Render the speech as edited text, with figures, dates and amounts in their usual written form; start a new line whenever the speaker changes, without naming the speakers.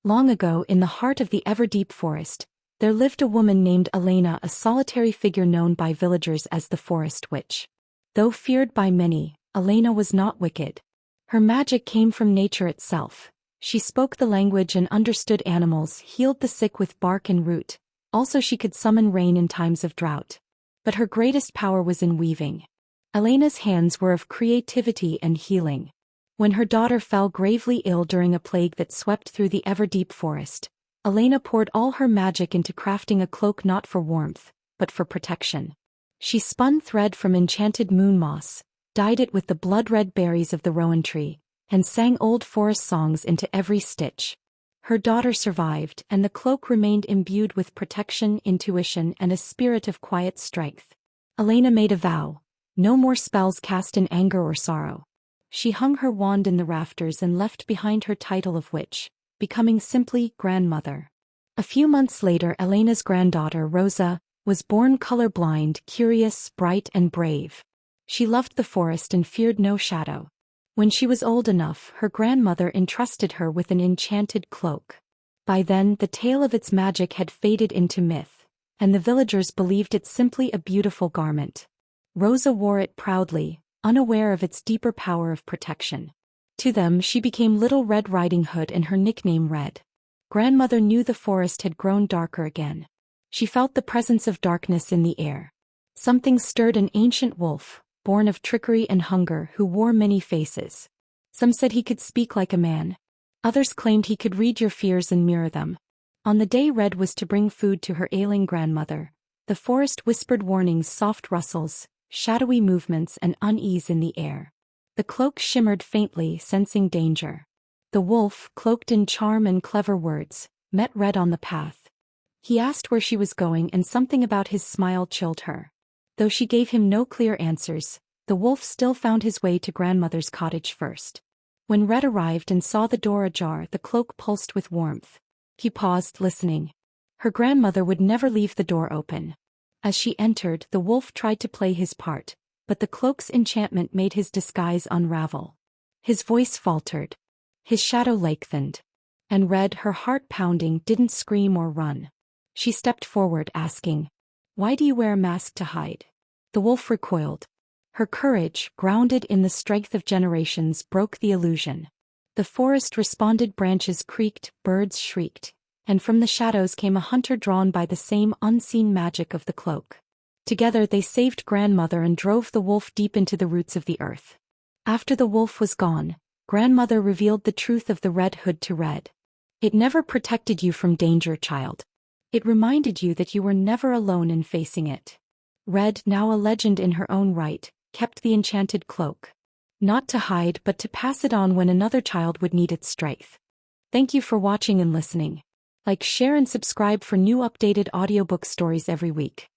Long ago, in the heart of the ever-deep forest, there lived a woman named Elena, a solitary figure known by villagers as the Forest Witch. Though feared by many, Elena was not wicked. Her magic came from nature itself. She spoke the language and understood animals, healed the sick with bark and root. Also, she could summon rain in times of drought. But her greatest power was in weaving. Elena's hands were of creativity and healing. When her daughter fell gravely ill during a plague that swept through the ever-deep forest, Elena poured all her magic into crafting a cloak not for warmth, but for protection. She spun thread from enchanted moon moss, dyed it with the blood-red berries of the rowan tree, and sang old forest songs into every stitch. Her daughter survived, and the cloak remained imbued with protection, intuition, and a spirit of quiet strength. Elena made a vow: no more spells cast in anger or sorrow. She hung her wand in the rafters and left behind her title of witch, becoming simply grandmother. A few months later, Elena's granddaughter, Rosa, was born colorblind, curious, bright, and brave. She loved the forest and feared no shadow. When she was old enough, her grandmother entrusted her with an enchanted cloak. By then, the tale of its magic had faded into myth, and the villagers believed it simply a beautiful garment. Rosa wore it proudly, unaware of its deeper power of protection. To them, she became Little Red Riding Hood, and her nickname Red. Grandmother knew the forest had grown darker again. She felt the presence of darkness in the air. Something stirred an ancient wolf, born of trickery and hunger, who wore many faces. Some said he could speak like a man. Others claimed he could read your fears and mirror them. On the day Red was to bring food to her ailing grandmother, the forest whispered warnings, soft rustles, shadowy movements, and unease in the air. The cloak shimmered faintly, sensing danger. The wolf, cloaked in charm and clever words, met Red on the path. He asked where she was going, and something about his smile chilled her. Though she gave him no clear answers, the wolf still found his way to grandmother's cottage first. When Red arrived and saw the door ajar, the cloak pulsed with warmth. He paused, listening. Her grandmother would never leave the door open. As she entered, the wolf tried to play his part, but the cloak's enchantment made his disguise unravel. His voice faltered. His shadow lengthened. And Red, her heart pounding, didn't scream or run. She stepped forward, asking, "Why do you wear a mask to hide?" The wolf recoiled. Her courage, grounded in the strength of generations, broke the illusion. The forest responded, branches creaked, birds shrieked, and from the shadows came a hunter drawn by the same unseen magic of the cloak. Together they saved grandmother and drove the wolf deep into the roots of the earth. After the wolf was gone, grandmother revealed the truth of the red hood to Red. "It never protected you from danger, child. It reminded you that you were never alone in facing it." Red, now a legend in her own right, kept the enchanted cloak. Not to hide, but to pass it on when another child would need its strength. Thank you for watching and listening. Like, share, and subscribe for new updated audiobook stories every week.